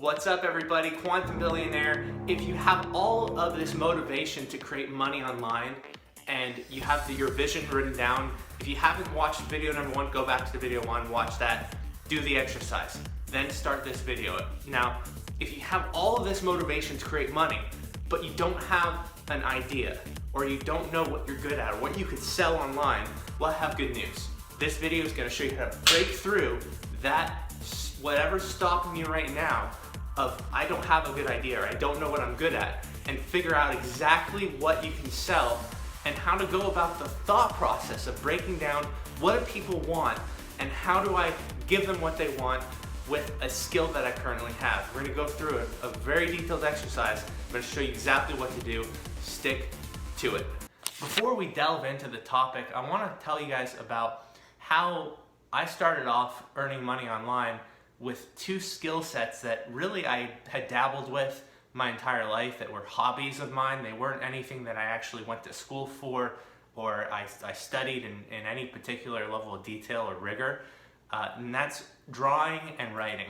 What's up, everybody? Quantum Billionaire. If you have all of this motivation to create money online and you have your vision written down, if you haven't watched video number 1, go back to video 1, watch that, do the exercise, then start this video. Now, if you have all of this motivation to create money, but you don't have an idea, or you don't know what you're good at, or what you could sell online, well, I have good news. This video is going to show you how to break through that, whatever's stopping you right now, of I don't have a good idea, or I don't know what I'm good at, and figure out exactly what you can sell and how to go about the thought process of breaking down what do people want and how do I give them what they want with a skill that I currently have. We're gonna go through a very detailed exercise. I'm gonna show you exactly what to do. Stick to it. Before we delve into the topic, I wanna tell you guys about how I started off earning money online with 2 skill sets that really I had dabbled with my entire life, that were hobbies of mine. They weren't anything that I actually went to school for or I studied in any particular level of detail or rigor, and that's drawing and writing.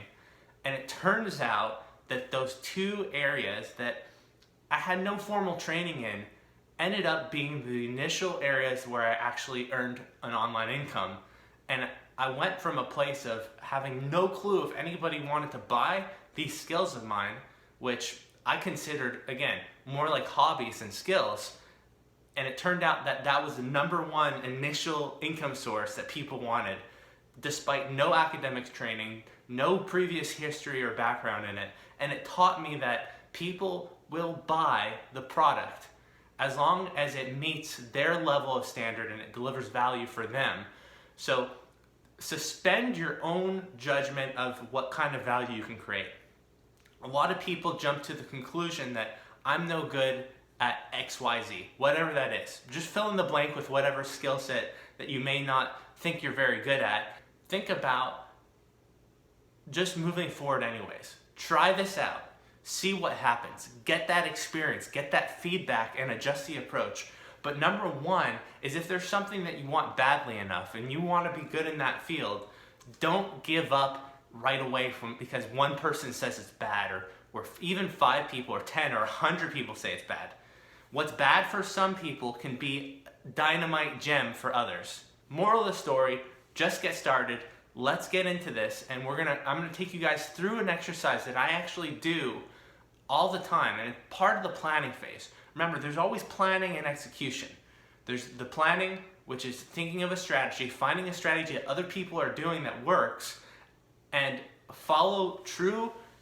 And it turns out that those 2 areas that I had no formal training in ended up being the initial areas where I actually earned an online income. And I went from a place of having no clue if anybody wanted to buy these skills of mine, which I considered, again, more like hobbies than skills. And it turned out that that was the #1 initial income source that people wanted, despite no academic training, no previous history or background in it. And it taught me that people will buy the product as long as it meets their level of standard and it delivers value for them. So suspend your own judgment of what kind of value you can create. A lot of people jump to the conclusion that I'm no good at XYZ, whatever that is. Just fill in the blank with whatever skill set that you may not think you're very good at. Think about just moving forward anyways. Try this out. See what happens. Get that experience, get that feedback, and adjust the approach. But #1 is, if there's something that you want badly enough and you want to be good in that field, don't give up right away because one person says it's bad, or even 5 people or 10 or 100 people say it's bad. What's bad for some people can be dynamite gem for others. Moral of the story, just get started. Let's get into this, and I'm gonna take you guys through an exercise that I actually do all the time, and it's part of the planning phase. Remember, there's always planning and execution. There's the planning, which is thinking of a strategy, finding a strategy that other people are doing that works, and follow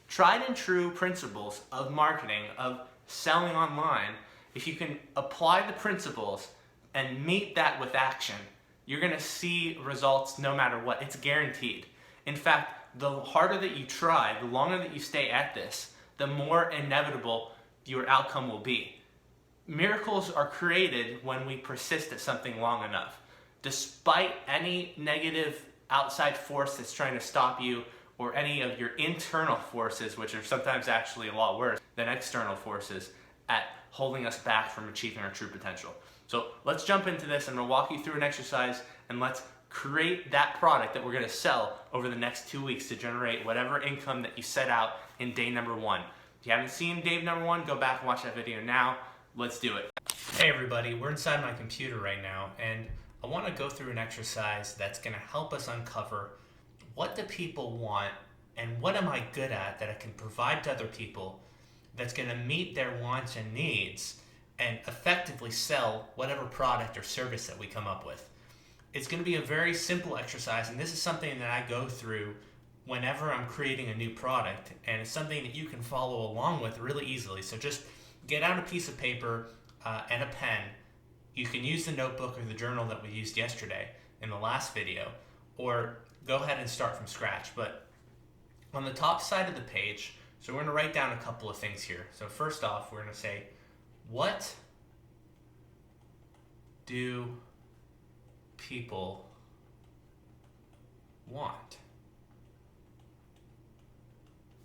tried and true principles of marketing, of selling online. If you can apply the principles and meet that with action, you're gonna see results no matter what. It's guaranteed. In fact, the harder that you try, the longer that you stay at this, the more inevitable your outcome will be. Miracles are created when we persist at something long enough. Despite any negative outside force that's trying to stop you, or any of your internal forces, which are sometimes actually a lot worse than external forces at holding us back from achieving our true potential. So let's jump into this. I'm gonna walk you through an exercise, and let's create that product that we're gonna sell over the next 2 weeks to generate whatever income that you set out in day #1. If you haven't seen day #1, go back and watch that video now. Let's do it. Hey everybody, we're inside my computer right now, and I want to go through an exercise that's going to help us uncover what do people want and what am I good at that I can provide to other people that's going to meet their wants and needs and effectively sell whatever product or service that we come up with. It's going to be a very simple exercise, and this is something that I go through whenever I'm creating a new product, and it's something that you can follow along with really easily. So just get out a piece of paper and a pen. You can use the notebook or the journal that we used yesterday in the last video, or go ahead and start from scratch. But on the top side of the page, so we're going to write down a couple of things here. So first off, we're going to say, what do people want?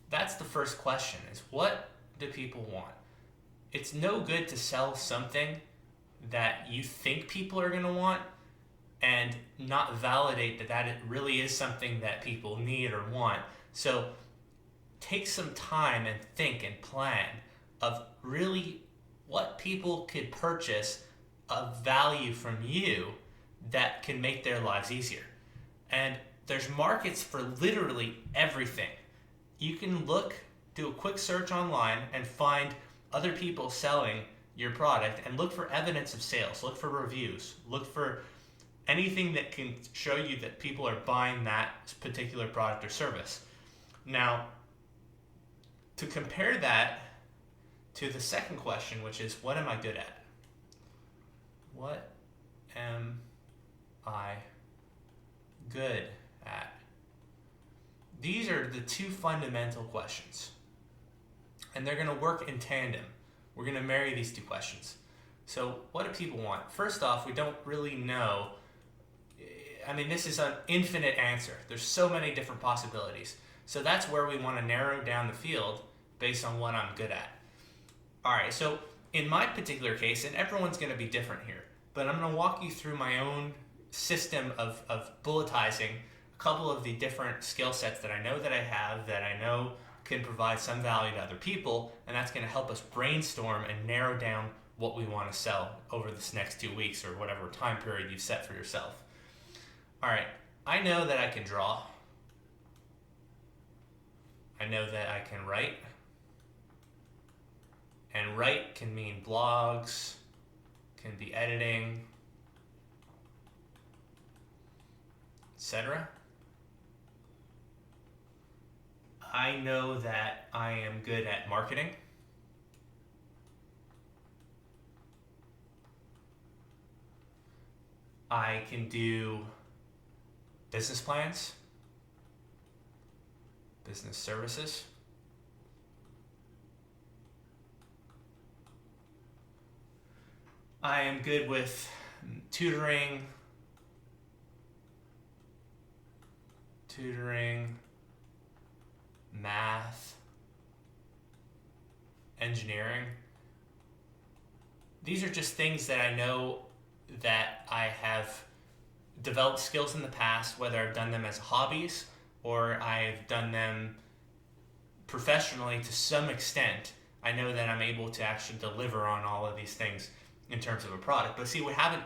That's the first question, is what do people want? It's no good to sell something that you think people are going to want and not validate that it really is something that people need or want. So take some time and think and plan of really what people could purchase of value from you that can make their lives easier. And there's markets for literally everything. You can do a quick search online and find other people selling your product and look for evidence of sales, look for reviews, look for anything that can show you that people are buying that particular product or service. Now, to compare that to the second question, which is, what am I good at? What am I good at? These are the two fundamental questions, and they're going to work in tandem. We're going to marry these two questions. So what do people want? First off, we don't really know. I mean, this is an infinite answer. There's so many different possibilities. So that's where we want to narrow down the field based on what I'm good at. All right, so in my particular case, and everyone's going to be different here, but I'm going to walk you through my own system of bulletizing a couple of the different skill sets that I know that I have, that I know can provide some value to other people, and that's going to help us brainstorm and narrow down what we want to sell over this next 2 weeks or whatever time period you've set for yourself. All right, I know that I can draw. I know that I can write. And write can mean blogs, can be editing, etc. I know that I am good at marketing. I can do business plans, business services. I am good with tutoring, math, engineering. These are just things that I know that I have developed skills in the past, whether I've done them as hobbies or I've done them professionally to some extent. I know that I'm able to actually deliver on all of these things in terms of a product. But see, we haven't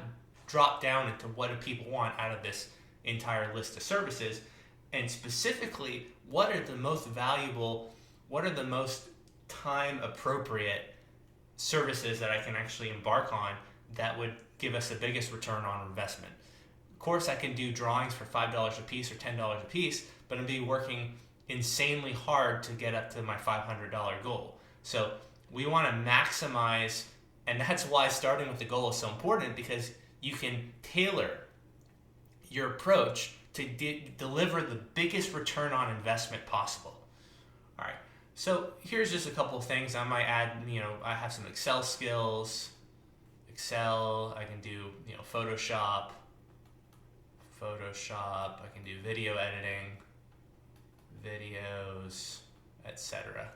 dropped down into what do people want out of this entire list of services, and specifically, what are the most valuable, what are the most time appropriate services that I can actually embark on that would give us the biggest return on investment. Of course, I can do drawings for $5 a piece or $10 a piece, but I'm be working insanely hard to get up to my $500 goal. So we want to maximize. And that's why starting with the goal is so important, because you can tailor your approach to deliver the biggest return on investment possible. All right, so here's just a couple of things I might add. I have some Excel skills. Excel, I can do, Photoshop. I can do video editing, videos, etc.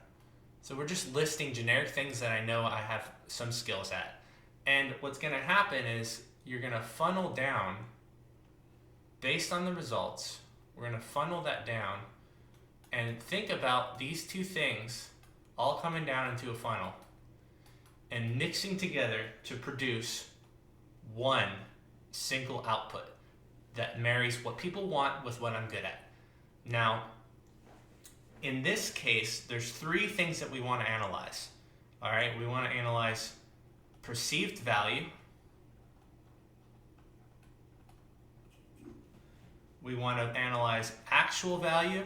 So we're just listing generic things that I know I have some skills at. And what's going to happen is you're going to funnel down based on the results. We're going to funnel that down and think about these two things all coming down into a funnel and mixing together to produce one single output that marries what people want with what I'm good at. Now, in this case, there's three things that we want to analyze. All right, we want to analyze perceived value. We want to analyze actual value.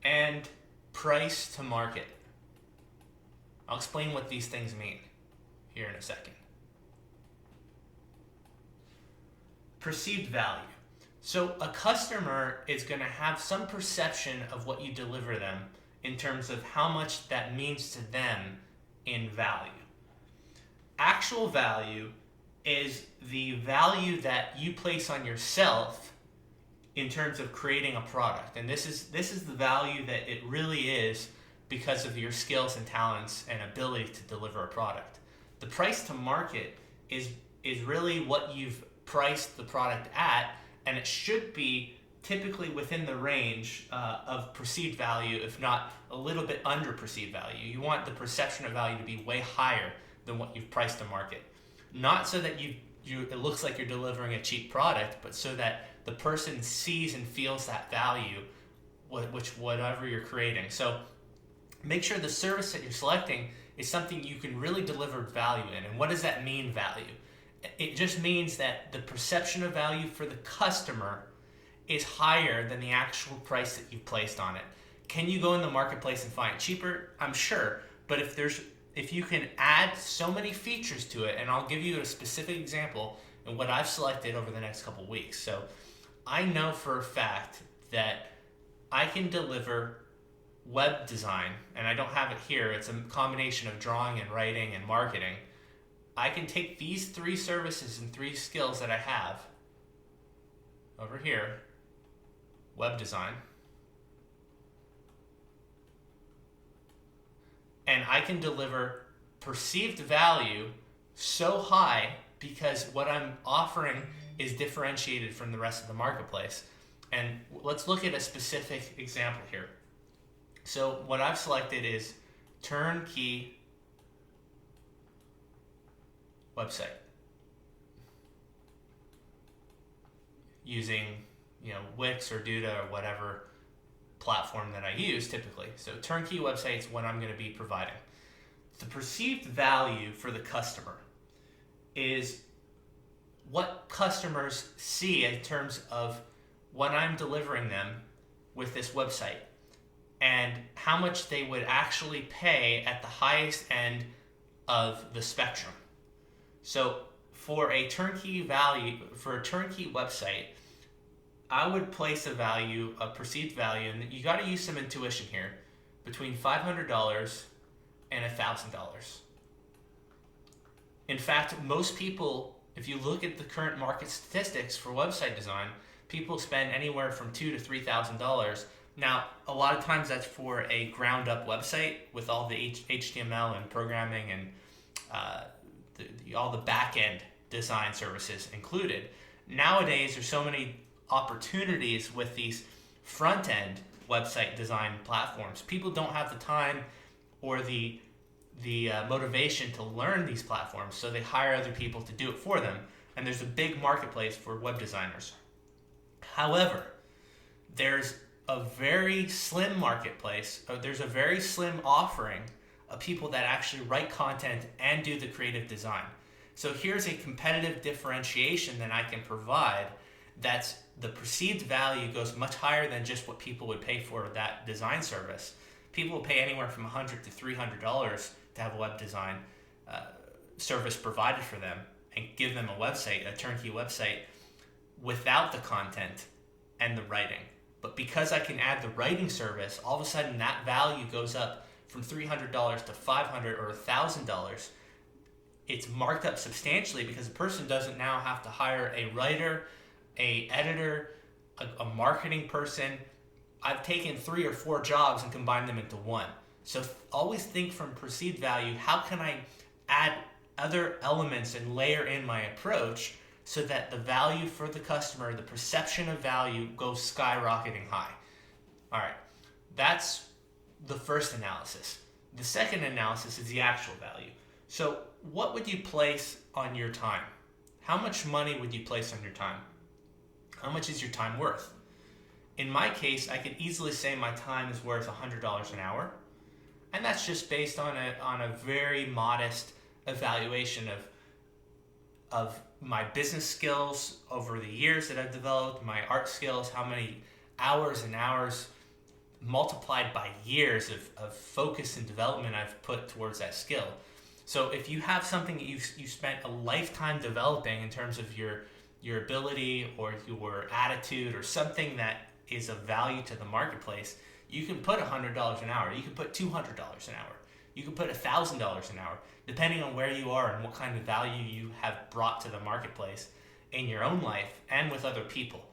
And price to market. I'll explain what these things mean here in a second. Perceived value. So a customer is going to have some perception of what you deliver them in terms of how much that means to them in value. Actual value is the value that you place on yourself in terms of creating a product. And this is the value that it really is because of your skills and talents and ability to deliver a product. The price to market is really what you've priced the product at, and it should be typically within the range of perceived value, if not a little bit under perceived value. You want the perception of value to be way higher than what you've priced to market. Not so that it looks like you're delivering a cheap product, but so that the person sees and feels that value, whatever you're creating. So make sure the service that you're selecting is something you can really deliver value in. And what does that mean, value? It just means that the perception of value for the customer is higher than the actual price that you've placed on it. Can you go in the marketplace and find it cheaper? I'm sure, but if you can add so many features to it, and I'll give you a specific example in what I've selected over the next couple weeks. So I know for a fact that I can deliver web design, and I don't have it here, it's a combination of drawing and writing and marketing. I can take these 3 services and 3 skills that I have over here, web design, and I can deliver perceived value so high because what I'm offering is differentiated from the rest of the marketplace. And let's look at a specific example here. So what I've selected is turnkey website using Wix or Duda or whatever platform that I use typically. So turnkey website is what I'm going to be providing. The perceived value for the customer is what customers see in terms of what I'm delivering them with this website and how much they would actually pay at the highest end of the spectrum. So for a turnkey website, I would place a perceived value, and you got to use some intuition here, between $500 and $1,000. In fact, most people, if you look at the current market statistics for website design, people spend anywhere from $2,000 to $3,000. Now, a lot of times that's for a ground-up website with all the HTML and programming and all the back-end design services included. Nowadays, there's so many opportunities with these front-end website design platforms. People don't have the time or the motivation to learn these platforms, so they hire other people to do it for them, and there's a big marketplace for web designers. However, there's a very slim marketplace, there's a very slim offering of people that actually write content and do the creative design. So here's a competitive differentiation that I can provide that's the perceived value goes much higher than just what people would pay for that design service. People will pay anywhere from $100 to $300 to have a web design service provided for them and give them a website, a turnkey website, without the content and the writing. But because I can add the writing service, all of a sudden that value goes up from $300 to $500 or $1,000. It's marked up substantially because a person doesn't now have to hire a writer, a editor, a marketing person. I've taken 3 or 4 jobs and combined them into one. So always think from perceived value, how can I add other elements and layer in my approach so that the value for the customer, the perception of value, goes skyrocketing high. All right, that's the first analysis. The second analysis is the actual value. So what would you place on your time? How much money would you place on your time? How much is your time worth? In my case, I could easily say my time is worth $100 an hour. And that's just based on a very modest evaluation of my business skills over the years that I've developed, my art skills, how many hours and hours multiplied by years of focus and development I've put towards that skill. So if you have something that you spent a lifetime developing in terms of your ability or your attitude or something that is of value to the marketplace, you can put $100 an hour, you can put $200 an hour, you can put $1,000 an hour, depending on where you are and what kind of value you have brought to the marketplace in your own life and with other people.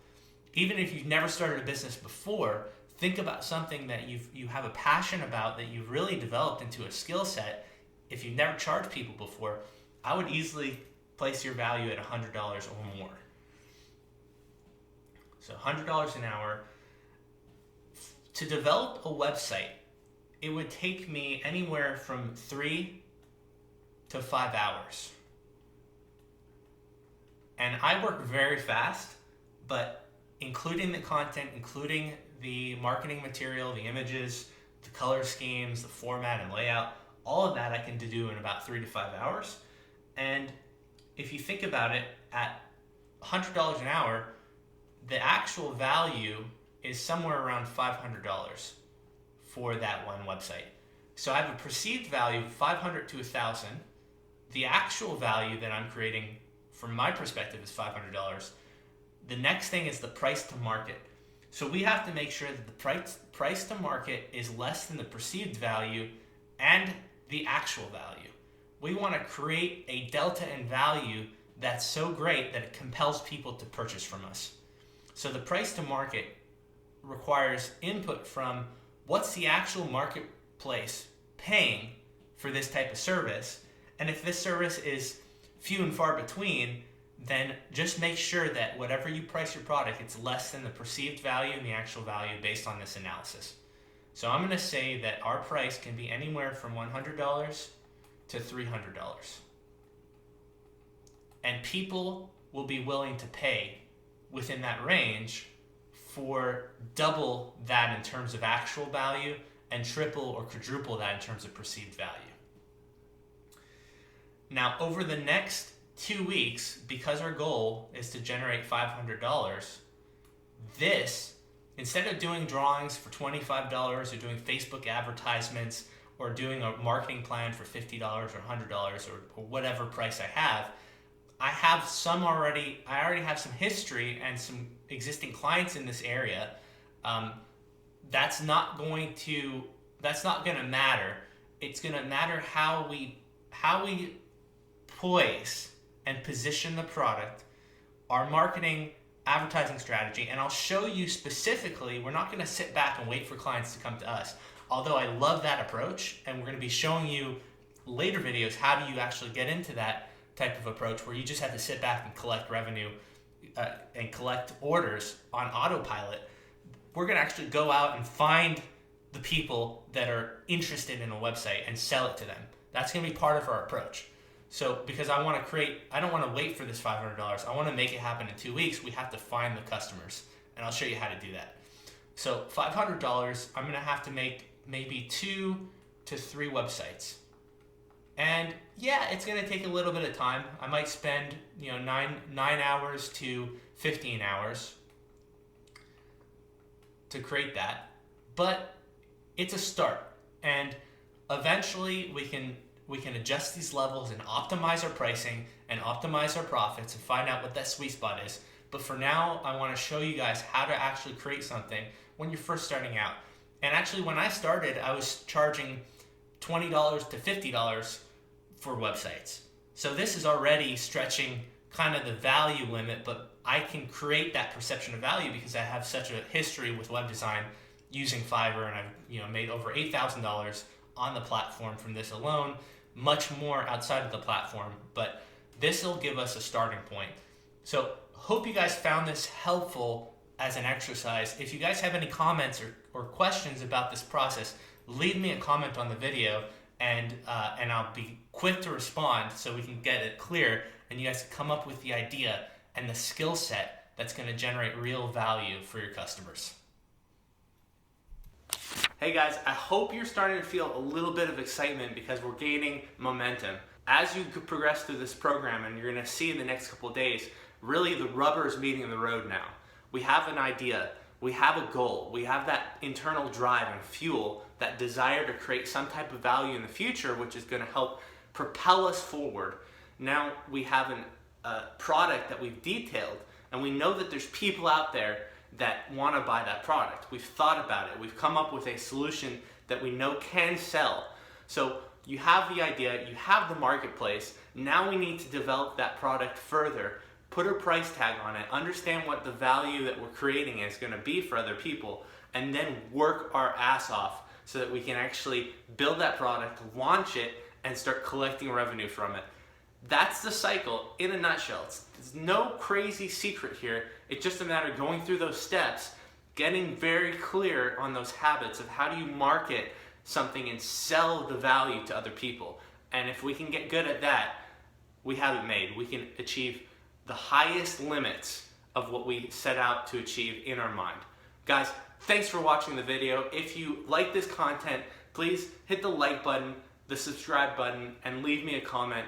Even if you've never started a business before, think about something that you have a passion about that you've really developed into a skill set. If you've never charged people before, I would easily place your value at $100 or more. So $100 an hour. To develop a website, it would take me anywhere from 3 to 5 hours. And I work very fast, but including the content, including the marketing material, the images, the color schemes, the format and layout, all of that I can do in about 3 to 5 hours. And if you think about it, at $100 an hour, the actual value is somewhere around $500 for that one website. So I have a perceived value of $500 to $1,000. The actual value that I'm creating from my perspective is $500. The next thing is the price to market. So we have to make sure that the price to market is less than the perceived value and the actual value. We want to create a delta in value that's so great that it compels people to purchase from us. So the price to market requires input from what's the actual marketplace paying for this type of service. And if this service is few and far between, then just make sure that whatever you price your product, it's less than the perceived value and the actual value based on this analysis. So I'm going to say that our price can be anywhere from $100 to $300. And people will be willing to pay within that range for double that in terms of actual value and triple or quadruple that in terms of perceived value. Now, over the next 2 weeks, because our goal is to generate $500, instead of doing drawings for $25 or doing Facebook advertisements or doing a marketing plan for $50 or $100 or whatever price I already have some history and some existing clients in this area. That's not going to matter. It's going to matter how we poise and position the product, our marketing, advertising strategy, and I'll show you specifically. We're not going to sit back and wait for clients to come to us, although I love that approach, and we're going to be showing you later videos how do you actually get into that type of approach where you just have to sit back and collect revenue and collect orders on autopilot. We're going to actually go out and find the people that are interested in a website and sell it to them. That's going to be part of our approach. So because I don't want to wait for this $500. I want to make it happen in 2 weeks. We have to find the customers, and I'll show you how to do that. So $500, I'm going to have to make maybe 2 to 3 websites. And yeah, it's going to take a little bit of time. I might spend 9 hours to 15 hours to create that, but it's a start. And eventually we can adjust these levels and optimize our pricing and optimize our profits and find out what that sweet spot is. But for now, I want to show you guys how to actually create something when you're first starting out. And actually, when I started, I was charging $20 to $50 for websites. So this is already stretching kind of the value limit, but I can create that perception of value because I have such a history with web design using Fiverr, and I've made over $8,000 on the platform from this alone, much more outside of the platform, but this will give us a starting point. So hope you guys found this helpful as an exercise. If you guys have any comments or questions about this process, leave me a comment on the video, and I'll be quick to respond so we can get it clear and you guys can come up with the idea and the skill set that's going to generate real value for your customers. Hey guys, I hope you're starting to feel a little bit of excitement because we're gaining momentum. As you progress through this program, and you're going to see in the next couple of days, really the rubber is meeting the road now. We have an idea, we have a goal, we have that internal drive and fuel, that desire to create some type of value in the future, which is going to help propel us forward. Now we have a product that we've detailed, and we know that there's people out there that want to buy that product. We've thought about it. We've come up with a solution that we know can sell. So you have the idea, you have the marketplace. Now we need to develop that product further, put a price tag on it, understand what the value that we're creating is going to be for other people, and then work our ass off so that we can actually build that product, launch it, and start collecting revenue from it. That's the cycle in a nutshell. There's no crazy secret here. It's just a matter of going through those steps, getting very clear on those habits of how do you market something and sell the value to other people. And if we can get good at that, we have it made. We can achieve the highest limits of what we set out to achieve in our mind. Guys, thanks for watching the video. If you like this content, please hit the like button, the subscribe button, and leave me a comment.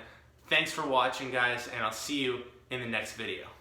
Thanks for watching, guys, and I'll see you in the next video.